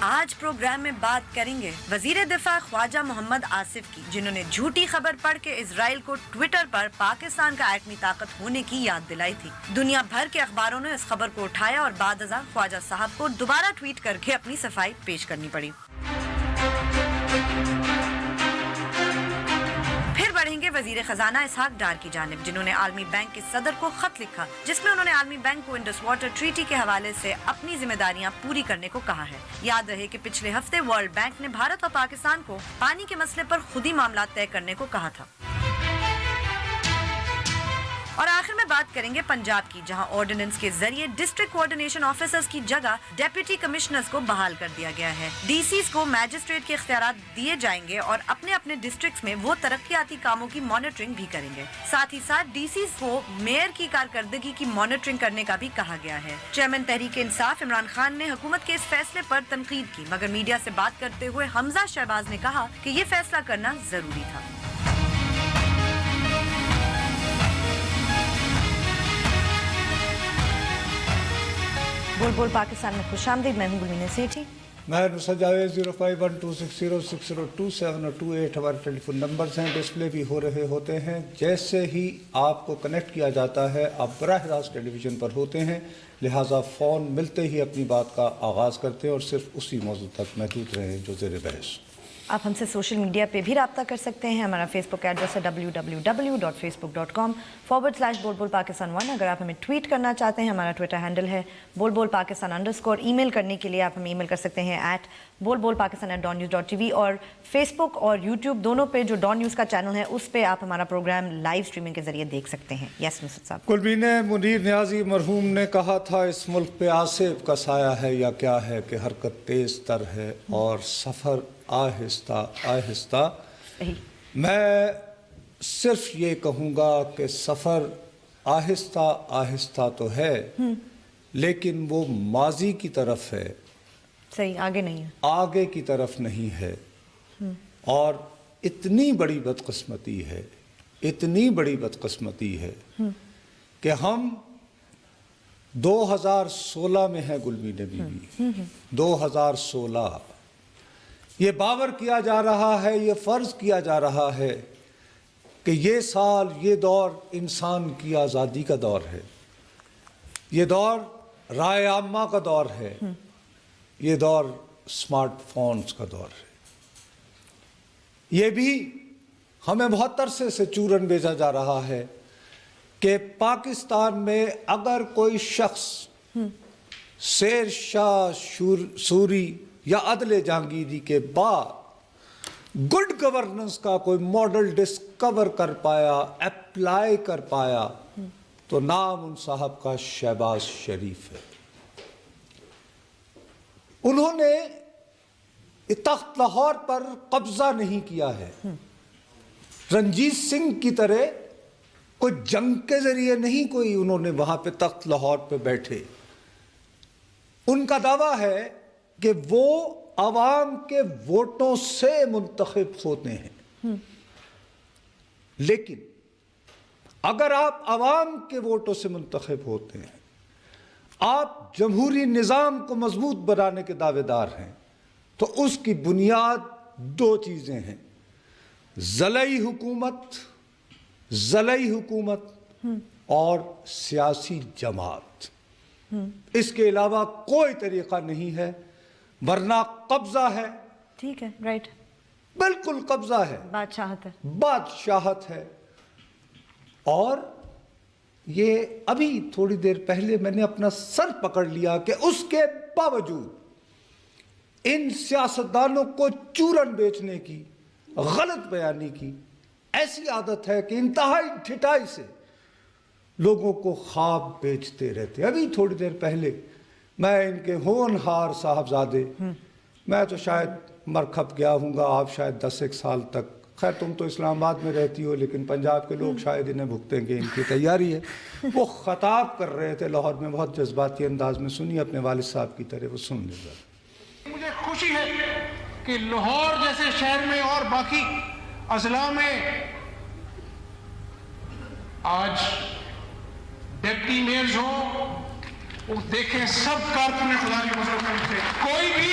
آج پروگرام میں بات کریں گے وزیر دفاع خواجہ محمد آصف کی، جنہوں نے جھوٹی خبر پڑھ کے اسرائیل کو ٹویٹر پر پاکستان کا ایٹمی طاقت ہونے کی یاد دلائی تھی۔ دنیا بھر کے اخباروں نے اس خبر کو اٹھایا اور بعد ازاں خواجہ صاحب کو دوبارہ ٹویٹ کر کے اپنی صفائی پیش کرنی پڑی۔ پھر بڑھیں گے وزیر خزانہ اسحاق ڈار کی جانب، جنہوں نے عالمی بینک کے صدر کو خط لکھا، جس میں انہوں نے عالمی بینک کو انڈس واٹر ٹریٹی کے حوالے سے اپنی ذمہ داریاں پوری کرنے کو کہا ہے۔ یاد رہے کہ پچھلے ہفتے ورلڈ بینک نے بھارت اور پاکستان کو پانی کے مسئلے پر خود ہی معاملات طے کرنے کو کہا تھا۔ اور آخر میں بات کریں گے پنجاب کی، جہاں آرڈیننس کے ذریعے ڈسٹرکٹ کوآرڈینیشن آفیسرز کی جگہ ڈیپٹی کمشنرز کو بحال کر دیا گیا ہے۔ ڈی سیز کو میجسٹریٹ کے اختیارات دیے جائیں گے اور اپنے اپنے ڈسٹرکٹس میں وہ ترقیاتی کاموں کی مانیٹرنگ بھی کریں گے۔ ساتھ ہی ساتھ ڈی سیز کو میئر کی کارکردگی کی مانیٹرنگ کرنے کا بھی کہا گیا ہے۔ چیئرمین تحریک انصاف عمران خان نے حکومت کے اس فیصلے پر تنقید کی، مگر میڈیا سے بات کرتے ہوئے حمزہ شہباز نے کہا کہ یہ فیصلہ کرنا ضروری تھا۔ بول بول پاکستان میں خوش آمدید، میں ہوں گلمینہ سیٹھی۔ میں نصرت جاوید 0512606027 اور 28 ہمارے ٹیلی فون نمبرز ہیں، ڈسپلے بھی ہو رہے ہوتے ہیں۔ جیسے ہی آپ کو کنیکٹ کیا جاتا ہے آپ براہ راست ٹیلی ویژن پر ہوتے ہیں، لہٰذا فون ملتے ہی اپنی بات کا آغاز کرتے ہیں اور صرف اسی موضوع تک محدود رہیں جو زیر بحث۔ آپ ہم سے سوشل میڈیا پہ بھی رابطہ کر سکتے ہیں، ہمارا فیس بک ایڈریس ہے www.facebook.com/بول اگر آپ ہمیں ٹویٹ کرنا چاہتے ہیں ہمارا ٹویٹر ہینڈل ہے بول بول پاکستان _ ای میل کرنے کے لیے آپ ہمیں ای میل کر سکتے ہیں @bolbolpakistan@dawnnews.tv، اور فیس بک اور یوٹیوب دونوں پہ جو ڈان نیوز کا چینل ہے اس پہ آپ ہمارا پروگرام لائیو اسٹریمنگ کے ذریعے دیکھ سکتے ہیں۔ یس نصرت صاحب۔ گلمینہ منیر نیازی مرحوم نے کہا تھا اس ملک پہ آصف کا سایہ ہے یا کیا ہے کہ حرکت تیز تر ہے اور سفر آہستہ آہستہ۔ میں صرف یہ کہوں گا کہ سفر آہستہ آہستہ تو ہے لیکن وہ ماضی کی طرف ہے، صحیح، آگے نہیں ہے، آگے کی طرف نہیں ہے۔ اور اتنی بڑی بدقسمتی ہے، اتنی بڑی بدقسمتی ہے کہ ہم 2016 میں ہیں گلمینہ بیوی، 2016۔ یہ باور کیا جا رہا ہے، یہ فرض کیا جا رہا ہے کہ یہ سال، یہ دور انسان کی آزادی کا دور ہے، یہ دور رائے عامہ کا دور ہے، یہ دور سمارٹ فونز کا دور ہے۔ یہ بھی ہمیں بہت عرصے سے چورن بھیجا جا رہا ہے کہ پاکستان میں اگر کوئی شخص شیر شاہ سوری یا عدل جہانگیری کے بعد گڈ گورننس کا کوئی ماڈل ڈسکور کر پایا، اپلائی کر پایا، تو نام ان صاحب کا شہباز شریف ہے۔ انہوں نے تخت لاہور پر قبضہ نہیں کیا ہے، رنجیت سنگھ کی طرح کوئی جنگ کے ذریعے نہیں کوئی انہوں نے وہاں پہ تخت لاہور پہ بیٹھے۔ ان کا دعویٰ ہے کہ وہ عوام کے ووٹوں سے منتخب ہوتے ہیں، لیکن اگر آپ عوام کے ووٹوں سے منتخب ہوتے ہیں، آپ جمہوری نظام کو مضبوط بنانے کے دعوے دار ہیں، تو اس کی بنیاد دو چیزیں ہیں: ضلعی حکومت اور سیاسی جماعت۔ اس کے علاوہ کوئی طریقہ نہیں ہے، ورنہ قبضہ ہے۔ ٹھیک ہے، رائٹ، بالکل قبضہ ہے، بادشاہت ہے۔ اور یہ ابھی تھوڑی دیر پہلے میں نے اپنا سر پکڑ لیا کہ اس کے باوجود ان سیاستدانوں کو چورن بیچنے کی، غلط بیانی کی ایسی عادت ہے کہ انتہائی ٹھٹائی سے لوگوں کو خواب بیچتے رہتے۔ ابھی تھوڑی دیر پہلے میں ان کے ہونہار صاحبزادے، میں تو شاید مرکب گیا ہوں گا، آپ شاید 10 سال تک، خیر تم تو اسلام آباد میں رہتی ہو لیکن پنجاب کے لوگ شاید انہیں بھگتیں گے، ان کی تیاری ہے۔ وہ خطاب کر رہے تھے لاہور میں، بہت جذباتی انداز میں، سنیے اپنے والد صاحب کی طرح، وہ سن لے گا۔ مجھے خوشی ہے کہ لاہور جیسے شہر میں اور باقی اضلاع میں آج ڈپٹی میئرز ہوں، وہ دیکھیں سب کارکن خدا کے مذہب سے، کوئی بھی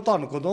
ਤੁਹਾਨੂੰ ਕਦੋਂ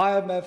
IMF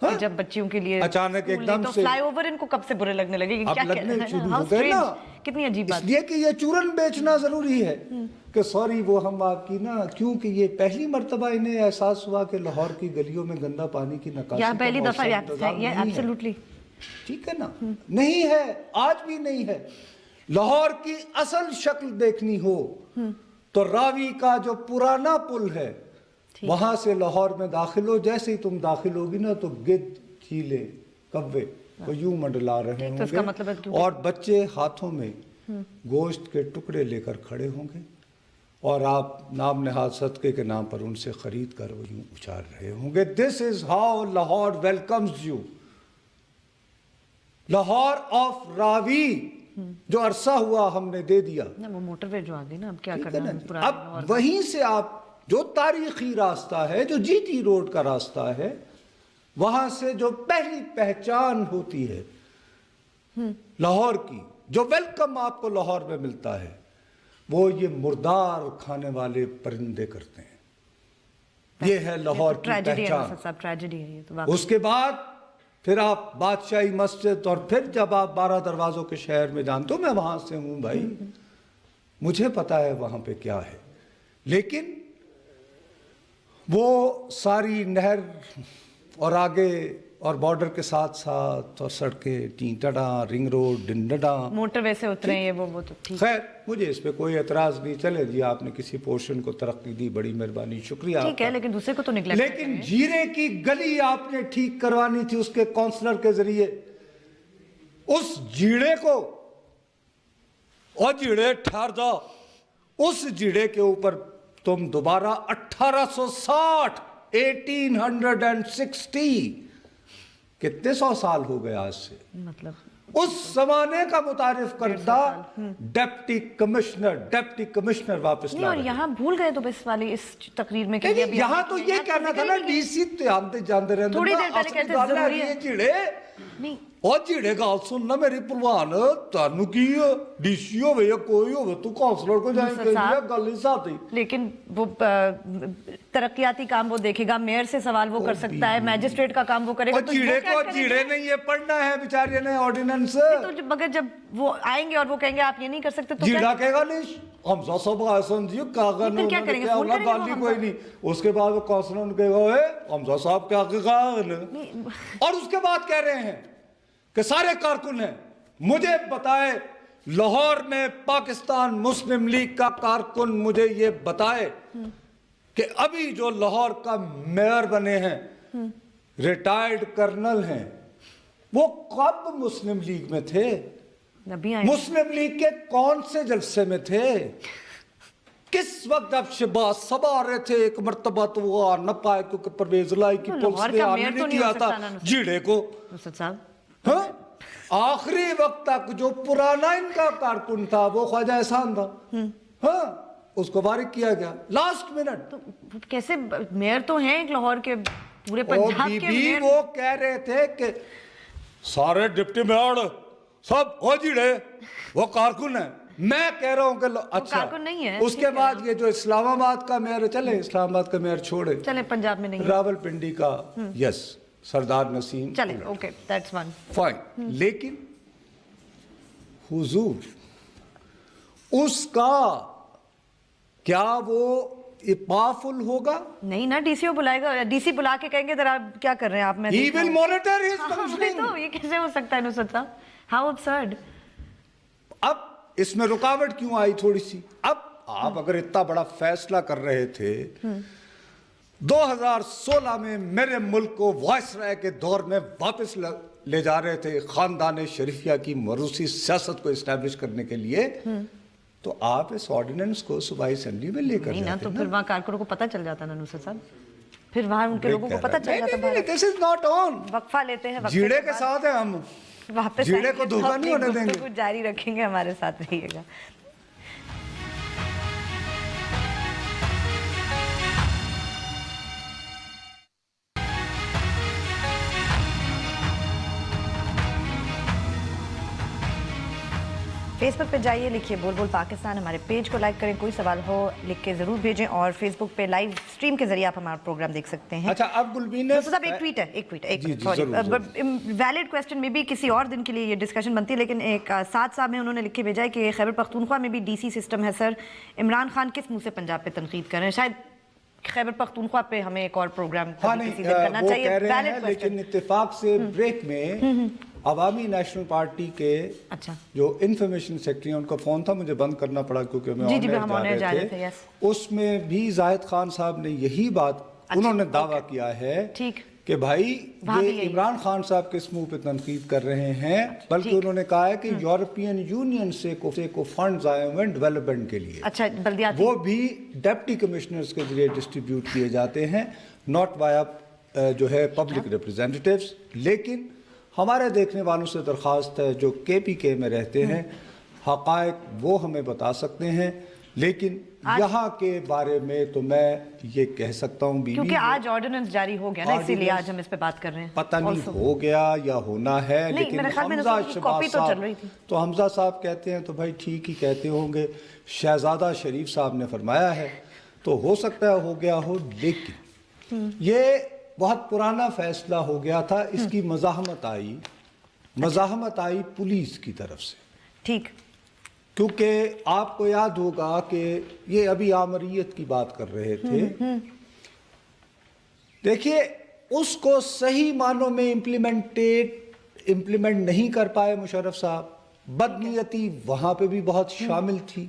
کہ جب بچیوں کے لیے اچانک ایک دم تو سے فلائی اوور ان کو کب سے برے لگنے لگے کہ اب کیا لگنے کہنا ہے شروع نا، ہو how گئے نا، strange، کتنی عجیب بات اس لیے کہ یہ چورن بیچنا ضروری ہے کہ سوری وہ ہم آپ کی نا، کیونکہ یہ پہلی مرتبہ انہیں احساس ہوا کہ لاہور کی گلیوں میں گندا پانی کی نکاسی یا کا پہلی موثر دفعہ انتظام یہ نہیں ہے۔ ایبسولوٹلی ٹھیک ہے نا، نہیں ہے، آج بھی نہیں ہے۔ لاہور کی اصل شکل دیکھنی ہو تو راوی کا جو پرانا پل ہے وہاں سے لاہور میں داخل ہو، جیسے ہی تم داخل ہوگی نا تو گدھ، چیلے، کوے وہ یوں منڈلا رہے تو اس کا ہوں مطلب ہے گے، کہ اور بچے ہاتھوں میں گوشت کے ٹکڑے لے کر کھڑے ہوں گے، اور آپ نام نہاد صدقے کے نام پر ان سے خرید کر وہ یوں اچار رہے ہوں گے۔ This is how Lahore welcomes you. Lahore of Ravi جو عرصہ ہوا ہم نے دے دیا، وہ موٹر وے جو آگے نا، اب کیا ٹھیک ہے کرنا نا ہے جی؟ پرانے اب لاہور کا۔ وہیں سے آپ جو تاریخی راستہ ہے، جو جی ٹی روڈ کا راستہ ہے، وہاں سے جو پہلی پہچان ہوتی ہے لاہور کی، جو ویلکم آپ کو لاہور میں ملتا ہے، وہ یہ مردار کھانے والے پرندے کرتے ہیں۔ یہ ہے لاہور کی ٹریجڈی ہے پہچان۔ نصرت صاحب، ٹریجڈی ہے یہ تو واقعی۔ اس کے بعد پھر آپ بادشاہی مسجد، اور پھر جب آپ 12 دروازوں کے شہر میں جانتے ہو، میں وہاں سے ہوں بھائی، مجھے پتا ہے وہاں پہ کیا ہے، لیکن وہ ساری نہر اور آگے اور بارڈر کے ساتھ ساتھ اور سڑکیں، ٹینٹڑاں، رنگ روڈ، ڈنڈڑاں، موٹر وے سے اترے یہ وہ تو ٹھیک۔ خیر مجھے اس پہ کوئی اعتراض نہیں، چلے جی آپ نے کسی پورشن کو ترقی دی، بڑی مہربانی، شکریہ ٹھیک ہے، لیکن دوسرے کو تو نگلیکٹ لیکن جیرے کی گلی آپ نے ٹھیک کروانی تھی اس کے کونسلر کے ذریعے، اس جیڑے کو، اور جیڑے ٹھہر جاؤ، اس جیڑے کے اوپر تم دوبارہ 1860 1860 کتنے سو سال ہو گئے آج سے، مطلب اس زمانے کا متعارف کردہ ڈپٹی کمشنر واپس نہیں، لا اور رہے ہیں۔ یہاں بھول گئے تو اس والی اس تقریر میں کہ لیکن یہاں تو یہ کہنا تھا نا ڈی سی آتے جاندے رہتے تھوڑی دیر پہلے کہتے ضروری ہے جیڑے نہیں، اور جیڑے گال سننا میری پروان تانو کی ڈی سی ہوئے یا کوئی ہوئے تو کونسلر کو جائیں کہ یہ گل نہیں ساتھی، لیکن وہ ترقیاتی کام وہ دیکھے گا، میئر سے سوال وہ کر سکتا ہے، میجسٹریٹ کا کام وہ کرے گا، اور تو جیڑے کو جیڑے نے یہ پڑھنا ہے بیچارے نے آرڈیننس، تو مگر جب وہ آئیں گے اور وہ کہیں گے آپ یہ نہیں کر سکتے تو جیڑا کہے گا نہیں حمزہ صاحب آسان جی کاغذ نے کیا انہوں کریں نے گے؟ کیا فون اللہ کریں گے گالی کوئی نہیں، اس کے بعد وہ کونسلر نے کہے گا حمزہ صاحب کیا کاغذ نے، اور اس کے بعد کہہ رہے ہیں کہ سارے کارکن ہیں، مجھے بتائے لاہور میں پاکستان مسلم لیگ کا کارکن مجھے یہ بتائے کہ ابھی جو لاہور کا میئر بنے ہیں ریٹائرڈ کرنل ہیں، وہ کب مسلم لیگ میں تھے، ابھی آئیں مسلم لیگ کے کون سے جلسے میں تھے، کس وقت جب شہباز صاحب آ رہے تھے، ایک مرتبہ تو وہ آ نہ پائے کیونکہ پرویز الہی کی پولیس نے آنے نہیں دیا تھا جیڑے کو، نصرت صاحب، ہاں آخری وقت تک جو پرانا ان کا کارکن تھا وہ خواجہ احسان تھا، ہاں اس کو فارغ کیا گیا لاسٹ منٹ۔ تو کیسے میئر تو ہیں ایک لاہور کے پورے پنجاب کے میئر، وہ کہہ رہے تھے کہ سارے ڈپٹی میئر سب ہو جیڑے وہ کارکن ہیں، میں کہہ رہا ہوں کہ اچھا کارکن نہیں ہے، اس کے بعد یہ جو اسلام آباد کا میئر ہے، چلے اسلام آباد کا میئر چھوڑے، چلے پنجاب میں نہیں ہے، راول پنڈی کا یس سردار نسیم، چلے اوکے دیٹس ون فائن، لیکن حضور اس کا کیا وہ پاورفل ہوگا؟ نہیں نا، ڈی سی او بلائے گا، ڈی سی بلا کے کہیں گے ذرا کیا کر رہے ہیں آپ، میں He will monitor his functioning. تو یہ کیسے ہو سکتا ہے نصرت صاحب، ہاؤ ابسرڈ۔ اب اس میں رکاوٹ کیوں آئی تھوڑی سی؟ اب آپ اگر اتنا بڑا فیصلہ کر رہے تھے 2016 میں میرے ملک کو وائس رائے کے دور میں واپس لے جا رہے تھے، خاندان شریفیہ کی موروثی سیاست کو اسٹیبلش کرنے کے لیے، تو آپ اس آرڈیننس کو صوبائی اسمبلی میں لے کر نہیں نا، جاتے تو پھر وہاں کارکنوں کو پتہ چل جاتا نا نصرت صاحب، پھر وہاں ان کے لوگوں کو پتہ چل جاتا ہے، دس از ناٹ آن، وقفہ لیتے ہیں، جیڑے کے ساتھ ہیں ہم، واپس جیڑے کو دھوکہ نہیں ہونے دیں گے، جاری رکھیں گے، ہمارے ساتھ رہیے گا۔ فیس بک پہ جائیے, لکھیے بول بول پاکستان, ہمارے پیج کو لائک کریں, کوئی سوال ہو لکھ کے ضرور بھیجیں, اور فیس بک پہ لائیو اسٹریم کے ذریعے آپ ہمارا پروگرام دیکھ سکتے ہیں. اچھا اب گلبین صاحب ایک ٹویٹ ہے, سوری ویلڈ کویسچن میں بھی کسی اور دن کے لیے یہ ڈسکشن بنتی ہے, لیکن ایک ساتھ صاحب میں انہوں نے لکھ کے بھیجا ہے کہ خیبر پختونخوا میں بھی ڈی سی سسٹم ہے سر, عمران خان کس منہ سے پنجاب پہ تنقید کر رہے ہیں, شاید خیبر پختونخوا پہ ہمیں ایک اور پروگرام کسی دن کرنا چاہیے. وہ کہہ رہے ہیں لیکن اتفاق سے بریک میں عوامی نیشنل پارٹی کے جو انفارمیشن سیکرٹری ہیں ان کا فون تھا, مجھے بند کرنا پڑا کیونکہ ہم آن ایئر جا رہے تھے, اس میں بھی زاہد خان صاحب نے یہی بات انہوں نے دعویٰ کیا ہے کہ بھائی یہ عمران خان صاحب کس منہ پہ تنقید کر رہے ہیں, بلکہ انہوں نے کہا ہے کہ یورپین یونین سے کو فنڈز آئے ہوئے ہیں ڈیولپمنٹ کے لیے, وہ بھی ڈپٹی کمشنرز کے ذریعے ڈسٹریبیوٹ کیے جاتے ہیں, ناٹ وایا جو ہے پبلک ریپریزنٹیٹیوز. لیکن ہمارے دیکھنے والوں سے درخواست ہے جو کے پی کے میں رہتے ہیں, حقائق وہ ہمیں بتا سکتے ہیں, لیکن یہاں کے بارے میں تو میں یہ کہہ سکتا ہوں کیونکہ آج آرڈیننس جاری ہو گیا نا, اسی لیے آج ہم اس پہ بات کر رہے ہیں. پتہ نہیں ہو گیا یا ہونا ہے, لیکن حمزہ شباز صاحب تو حمزہ صاحب کہتے ہیں تو بھائی ٹھیک ہی کہتے ہوں گے, شہزادہ شریف صاحب نے فرمایا ہے تو ہو سکتا ہے ہو گیا ہو, لیکن یہ بہت پرانا فیصلہ ہو گیا تھا. اس کی مزاحمت آئی پولیس کی طرف سے, ٹھیک, کیونکہ آپ کو یاد ہوگا کہ یہ ابھی آمریت کی بات کر رہے تھے. دیکھیے اس کو صحیح معنوں میں امپلیمنٹ نہیں کر پائے مشرف صاحب, بدنیتی وہاں پہ بھی بہت شامل تھی,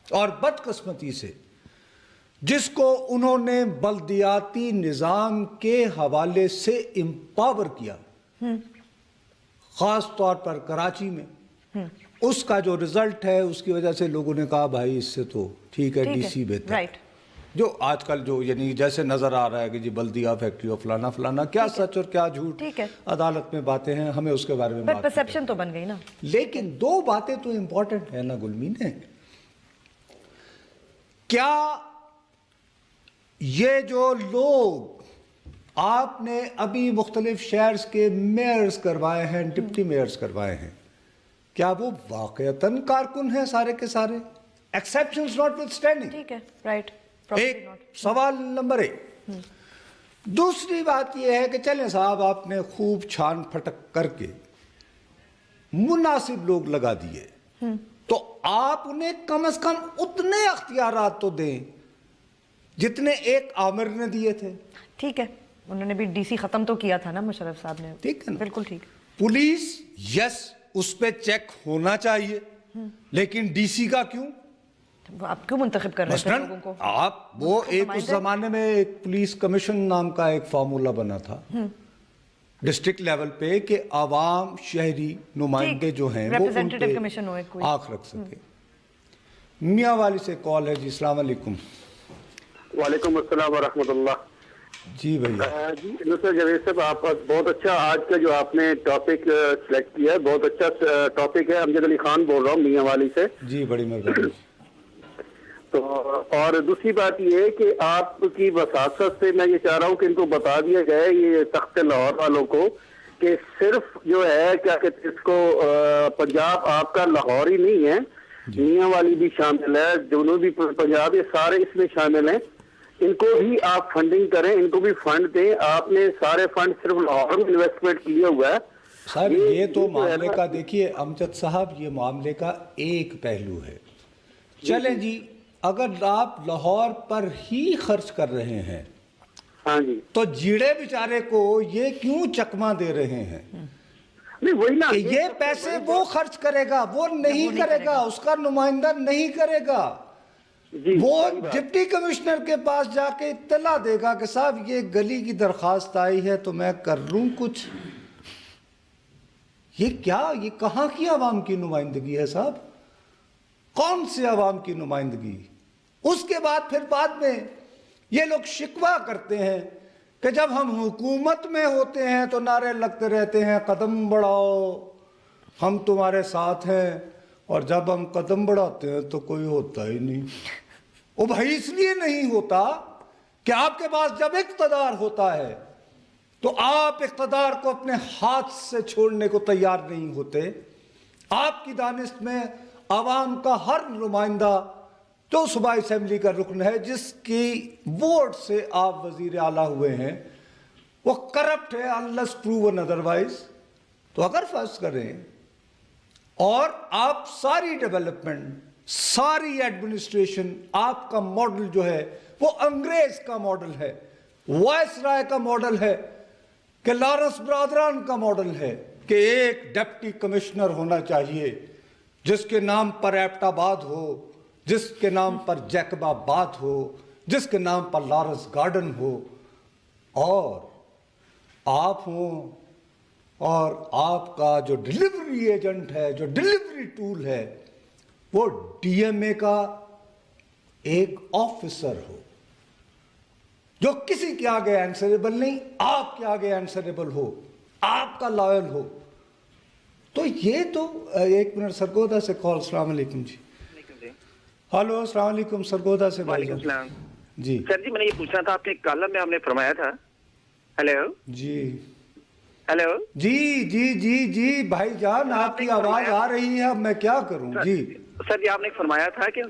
اور بدقسمتی سے جس کو انہوں نے بلدیاتی نظام کے حوالے سے امپاور کیا, خاص طور پر کراچی میں, اس کا جو رزلٹ ہے اس کی وجہ سے لوگوں نے کہا بھائی اس سے تو ٹھیک ہے ڈی سی بہتر ہے. جو آج کل جو یعنی جیسے نظر آ رہا ہے کہ جی بلدیہ فیکٹری اور فلانا فلانا, کیا سچ اور کیا جھوٹ عدالت میں باتیں ہیں, ہمیں اس کے بارے میں بات پرسیپشن تو بن گئی نا. لیکن دو باتیں تو امپورٹنٹ ہیں نا گلمین, کیا یہ جو لوگ آپ نے ابھی مختلف شہرز کے میئرز کروائے ہیں, ڈپٹی میئرز کروائے ہیں, کیا وہ واقعتاً کارکن ہیں سارے کے سارے, ایکسیپشنز ناٹ وتھ اسٹینڈنگ؟ ٹھیک ہے, رائٹ. ایک سوال نمبر 1. دوسری بات یہ ہے کہ چلیں صاحب آپ نے خوب چھان پھٹک کر کے مناسب لوگ لگا دیے, تو آپ انہیں کم از کم اتنے اختیارات تو دیں جتنے ایک عامر نے دیے تھے. ٹھیک ہے, انہوں نے بھی ڈی سی ختم تو کیا تھا نا مشرف صاحب نے. ٹھیک ہے نا, بالکل ٹھیک. پولیس یس اس پہ چیک ہونا چاہیے, لیکن ڈی سی کا کیوں؟ آپ کیوں منتخب کر رہے ہیں لوگوں کو؟ آپ وہ ایک اس زمانے میں ایک پولیس کمیشن نام کا ایک فارمولا بنا تھا ڈسٹرکٹ لیول پہ کہ عوام شہری نمائندے جو ہیں وہ ان پہ آنکھ رکھ سکے. میاں والی سے کال ہے جی, السلام علیکم. وعلیکم السلام ورحمۃ اللہ. جی بھیا. جی نصر جاوید صاحب, آپ بہت اچھا آج کا جو آپ نے ٹاپک سلیکٹ کیا ہے, بہت اچھا ٹاپک ہے. امجد علی خان بول رہا ہوں میاں والی سے. جی بڑی مہربانی. تو اور دوسری بات یہ ہے کہ آپ کی وساطت سے میں یہ چاہ رہا ہوں کہ ان کو بتا دیا جائے یہ تخت لاہور والوں کو کہ صرف جو ہے کیا کہتے اس کو پنجاب آپ کا لاہور ہی نہیں ہے, میاں والی بھی شامل ہے, جنوبی پنجاب, یہ سارے اس میں شامل ہیں. ان کو بھی آپ فنڈنگ کریں, ان کو بھی فنڈ دیں. آپ نے سارے فنڈ صرف لاہور میں انویسٹمنٹ کیا ہوا ہے. صاحب یہ تو معاملے کا دیکھیے امجد صاحب, یہ معاملے کا ایک پہلو ہے. چلیں جی, اگر آپ لاہور پر ہی خرچ کر رہے ہیں ہاں جی, تو جیڑے بیچارے کو یہ کیوں چکما دے رہے ہیں وہی نا کہ یہ پیسے وہ خرچ کرے گا, وہ نہیں کرے گا, اس کا نمائندہ نہیں کرے گا. وہ ڈپٹی کمشنر کے پاس جا کے اطلاع دے گا کہ صاحب یہ گلی کی درخواست آئی ہے تو میں کر لوں کچھ. یہ کیا, یہ کہاں کی عوام کی نمائندگی ہے صاحب؟ کون سے عوام کی نمائندگی؟ اس کے بعد پھر بعد میں یہ لوگ شکوہ کرتے ہیں کہ جب ہم حکومت میں ہوتے ہیں تو نعرے لگتے رہتے ہیں قدم بڑھاؤ, ہم تمہارے ساتھ ہیں, اور جب ہم قدم بڑھاتے ہیں تو کوئی ہوتا ہی نہیں. وہ بھائی اس لیے نہیں ہوتا کہ آپ کے پاس جب اقتدار ہوتا ہے تو آپ اقتدار کو اپنے ہاتھ سے چھوڑنے کو تیار نہیں ہوتے. آپ کی دانست میں عوام کا ہر نمائندہ جو صوبائی اسمبلی کا رکن ہے جس کی ووٹ سے آپ وزیر اعلیٰ ہوئے ہیں وہ کرپٹ ہے unless proven otherwise. تو اگر فرض کریں اور آپ ساری ڈیولپمنٹ ساری ایڈمنسٹریشن آپ کا ماڈل جو ہے وہ انگریز کا ماڈل ہے, وائس رائے کا ماڈل ہے, کہ لارنس برادران کا ماڈل ہے کہ ایک ڈپٹی کمشنر ہونا چاہیے جس کے نام پر ایبٹ آباد ہو, جس کے نام پر جیکب آباد ہو, جس کے نام پر لارنس گارڈن ہو, اور آپ ہوں اور آپ کا جو ڈیلیوری ایجنٹ ہے, جو ڈیلیوری ٹول ہے, وہ ڈی ایم اے کا ایک آفیسر ہو جو کسی کے آگے آنسریبل نہیں, آپ کے آگے آنسریبل ہو, آپ کا لائل ہو. تو یہ تو ایک منٹ سرگودا سے کال. السلام علیکم جی. ہلو السلام علیکم سرگودا سے. وعلیکم السلام جی سر جی, میں نے یہ پوچھنا تھا, آپ نے کالم میں آپ نے فرمایا تھا. ہیلو جی ہیلو جی جی جی جی بھائی جان آپ کی آواز آ رہی ہے, اب میں کیا کروں. جی سر جی, آپ نے فرمایا تھا کہ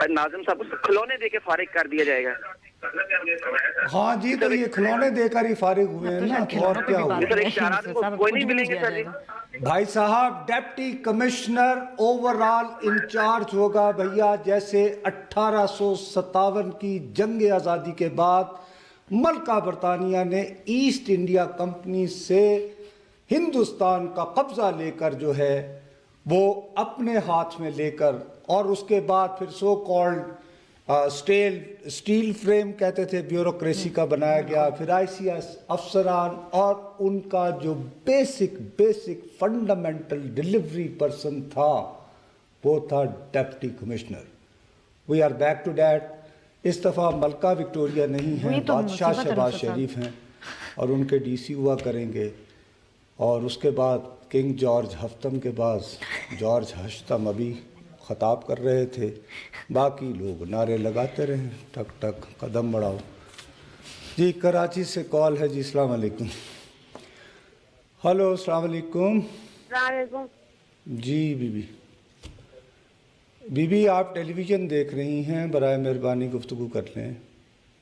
ناظم صاحب کو کھلونے دے کے فارغ کر دیا جائے گا. ہاں جی, تو یہ کھلونے دے کر ہی فارغ ہوئے ہیں نا, اور کیا ہوا. سر ایک 4 آدمی کو کوئی نہیں ملیں گے سر جی. بھائی صاحب deputy commissioner overall incharge ہوگا بھیا, جیسے 1857 کی جنگ آزادی کے بعد ملکہ برطانیہ نے ایسٹ انڈیا کمپنی سے ہندوستان کا قبضہ لے کر جو ہے وہ اپنے ہاتھ میں لے کر, اور اس کے بعد پھر سو کالڈ اسٹیل فریم کہتے تھے بیوروکریسی کا بنایا گیا, پھر آئی سی ایس افسران, اور ان کا جو بیسک فنڈامنٹل ڈیلیوری پرسن تھا وہ تھا deputy commissioner. We are back to that. اس دفعہ ملکہ وکٹوریہ نہیں ہیں, بادشاہ شہباز شریف ہیں اور ان کے ڈی سی ہوا کریں گے, اور اس کے بعد کنگ جارج ہفتم کے بعد جارج ہشتم ابھی خطاب کر رہے تھے, باقی لوگ نعرے لگاتے رہیں ٹک ٹک قدم بڑھاؤ. جی کراچی سے کال ہے جی. السلام علیکم. ہلو السلام علیکم. السلام علیکم. جی بی بی آپ ٹیلی ویژن دیکھ رہی ہیں, برائے مہربانی گفتگو کر لیں,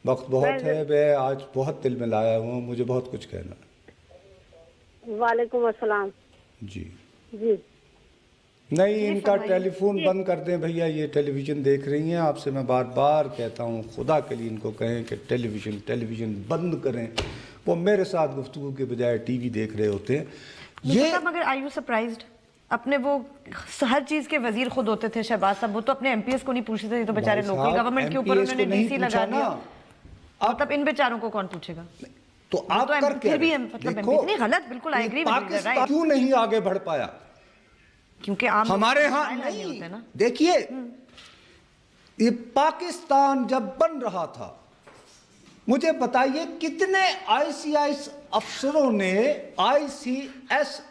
وقت بہت ہے, میں آج بہت دل میں لایا ہوں, مجھے بہت کچھ کہنا. وعلیکم السلام. جی جی نہیں, ان کا ٹیلی فون بند کر دیں بھیا, یہ ٹیلی ویژن دیکھ رہی ہیں. آپ سے میں بار بار کہتا ہوں, خدا کے لیے ان کو کہیں کہ ٹیلی ویژن بند کریں. وہ میرے ساتھ گفتگو کے بجائے ٹی وی دیکھ رہے ہوتے ہیں. یہ مگر آر یو سرپرائزڈ؟ اپنے وہ ہر چیز کے وزیر خود ہوتے تھے شہباز صاحب, وہ تو اپنے ایم پی ایس کو نہیں پوچھتے تھے, تو بیچارے لوکل گورنمنٹ کے اوپر انہوں نے ڈی سی لگا دیا. مطلب ان بیچاروں کو کون پوچھے گا؟ تو آپ کر کے دیکھو غلط, بالکل آئی ایگری. پاکستان کیوں نہیں آگے بڑھ پایا؟ کیونکہ ہمارے ہاں نہیں. دیکھیے یہ پاکستان جب بن رہا تھا, مجھے بتائیے کتنے آئی سی ایس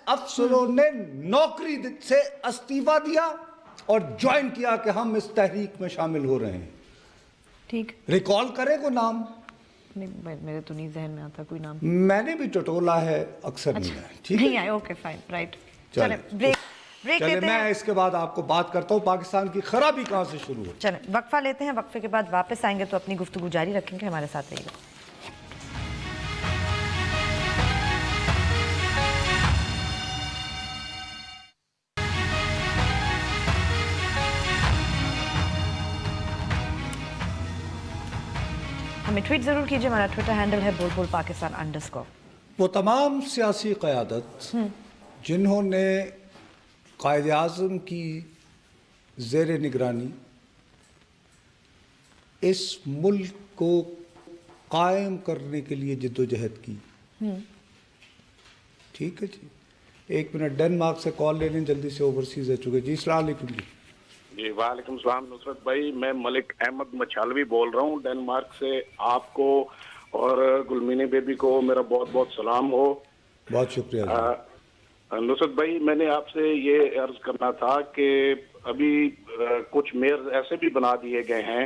افسروں نے نوکری سے استعفیٰ دیا اور جوائن کیا کہ ہم اس تحریک میں شامل ہو رہے ہیں. ٹھیک, ریکال کرے کو نام میرے تو نہیں ذہن میں آتا کوئی نام. میں نے بھی ٹٹولا ہے, اکثر نہیں ہے. ٹھیک نہیں آئے, اوکے فائن, رائٹ. چلیں چلیں, میں اس کے بعد آپ کو بات کرتا ہوں پاکستان کی خرابی کہاں سے شروع ہو. چلیں وقفہ لیتے ہیں, وقفے کے بعد واپس آئیں گے تو اپنی گفتگو جاری رکھیں گے. ہمارے ساتھ رہیے گا. ہمیں ٹویٹ ضرور کیجیے, ہمارا ٹویٹر ہینڈل ہے بول پاکستان _ وہ تمام سیاسی قیادت جنہوں نے قائد اعظم کی زیر نگرانی اس ملک کو قائم کرنے کے لیے جد و جہد کی. ٹھیک ہے جی, 1 منٹ ڈنمارک سے کال لے لیں جلدی سے, اوورسیز ہے چکے. جی السلام علیکم. جی وعلیکم السلام نصرت بھائی, میں ملک احمد مچھالوی بول رہا ہوں ڈنمارک سے. آپ کو اور گلمینی بیبی کو میرا بہت بہت سلام ہو. بہت شکریہ. نصرت بھائی, میں نے آپ سے یہ عرض کرنا تھا کہ ابھی کچھ میئر ایسے بھی بنا دیے گئے ہیں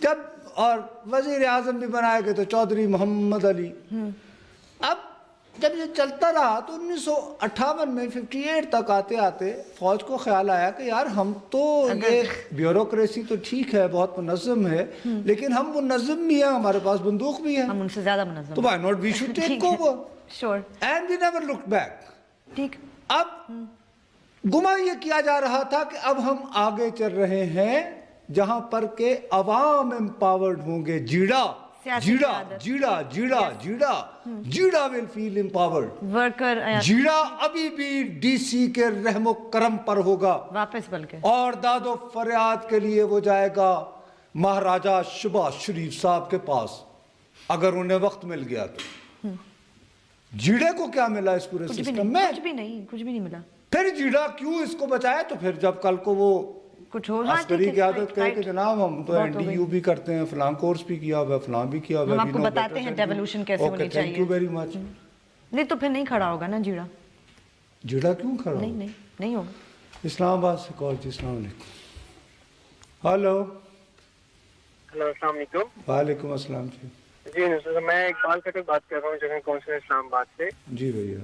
جب اور وزیر اعظم بھی بنائے گئے تو چودھری محمد علی. اب جب یہ چلتا رہا تو 1958 میں 58 تک آتے آتے فوج کو خیال آیا کہ یار ہم تو یہ بیوروکریسی تو ٹھیک ہے بہت منظم ہے لیکن ہم منظم بھی ہیں, ہمارے پاس بندوق بھی ہے, ہم ان سے زیادہ منظم, تو why not we should take over. Sure. And we never looked back. ٹھیک. اب گمان یہ کیا جا رہا تھا کہ اب ہم آگے چل رہے ہیں جہاں پر کہ عوام امپاورڈ ہوں گے. جیڑا will feel empowered. ورکر جیڑا ابھی بھی ڈی سی کے رحم و کرم پر ہوگا واپس, بلکہ اور داد و فریاد کے لیے وہ جائے گا مہاراجہ شہباز شریف صاحب کے پاس اگر انہیں وقت مل گیا تو. جیڑے کو کیا ملا اس پورے سسٹم میں؟ کچھ بھی نہیں ملا. پھر جیڑا کیوں اس کو بچایا؟ تو پھر جب کل کو وہ کچھ ہو عسکری قیادت کہے کہ جناب ہم تو این ڈی یو بھی کرتے ہیں, فلاں کورس بھی کیا ہوا ہے, فلاں بھی کیا ہوا ہے, ہم آپ کو بتاتے ہیں ڈیولوشن کیسے ہونی چاہیے. Thank you very much. نہیں تو پھر نہیں کھڑا ہوگا نا جیڑا. جیڑا کیوں کھڑا؟ نہیں ہوگا. اسلام آباد سے کال جی. السلام علیکم. ہلو السلام علیکم. وعلیکم السلام جی. جی نصرت میں اقبال کٹک بات کر رہا ہوں جگہ کونسل اسلام آباد سے. جی بھیا.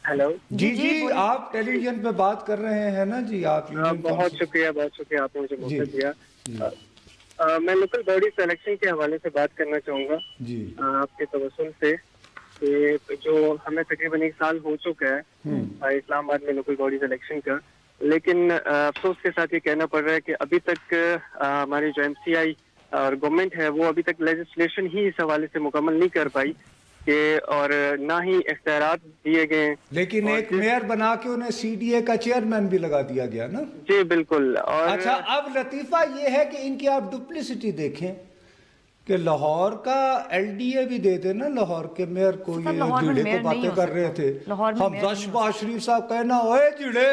ہیلو. جی آپ ٹیلی ویژن پہ بات کر رہے ہیں نا جی. آپ بہت شکریہ آپ نے مجھے موقع دیا. میں لوکل باڈی سلیکشن کے حوالے سے بات کرنا چاہوں گا جی آپ کے توسل سے کہ جو ہمیں تقریباً 1 سال ہو چکا ہے اسلام آباد میں لوکل باڈی سلیکشن کا, لیکن افسوس کے ساتھ یہ کہنا پڑ رہا ہے کہ ابھی تک ہماری جو MCI اور گورنمنٹ ہے وہ ابھی تک لیجسلیشن ہی اس حوالے سے مکمل نہیں کر پائی کہ اور نہ ہی اختیارات دیے گئے. لیکن ایک میئر بنا کے انہیں CDA کا چیئرمین بھی لگا دیا گیا نا. جی بالکل. اور اچھا اب لطیفہ یہ ہے کہ ان کی آپ ڈپلیسٹی دیکھیں کہ لاہور کا LDA بھی دے دے نا لاہور کے میئر کو. یہ جیڑے کو باتیں کر رہے تھے ہم شہباز شریف صاحب کہنا اوے جیڑے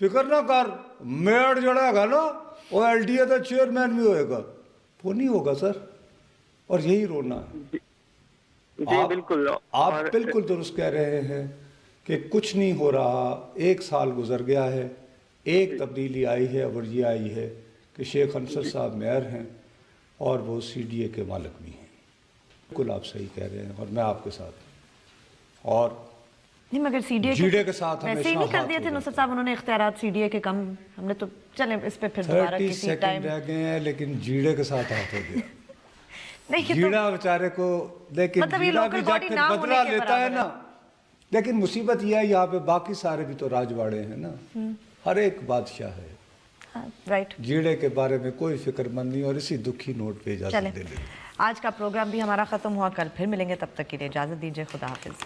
فکر نہ کر, میئر جڑا گا نا وہ LDA کا چیئرمین بھی ہوئے گا. وہ نہیں ہوگا سر, اور یہی رونا ہے. جی بالکل. آپ بالکل درست کہہ رہے ہیں کہ کچھ نہیں ہو رہا. 1 سال گزر گیا ہے, ایک تبدیلی آئی ہے اور یہ آئی ہے کہ شیخ انصر صاحب میئر ہیں اور وہ CDA کے مالک بھی ہیں. بالکل آپ صحیح کہہ رہے ہیں اور میں آپ کے ساتھ ہوں. اور نہیں مگر جیڑے کے ساتھ ویسے ہی نہیں کر دیے تھے نصرت صاحب, انہوں نے اختیارات CDA کے کم, ہم نے تو چلیں اس پہ پھر دوبارہ 30 کسی سیکنڈ ٹائم رہ گئے ہیں لیکن جیڑے کے ساتھ ہاتھ ہو گیا. نہیں جیڑا بیچارے کو لیکن مطلب یہ جیڑا بھی لوکل جب باڈی پھر نہ ہونے بدلہ کے لیتا ہے برابر نا. لیکن مصیبت یہ ہے یہاں پہ باقی سارے بھی تو راجواڑے ہیں نا, ہر ایک بادشاہ ہے. رائٹ. جیڑے کے بارے میں کوئی فکر مند نہیں, اور اسی دکھی نوٹ پہ اجازت دے لیں. آج کا پروگرام بھی ہمارا ختم ہوا, کل پھر ملیں گے, تب تک کے لیے اجازت دیجیے, خدا حافظ.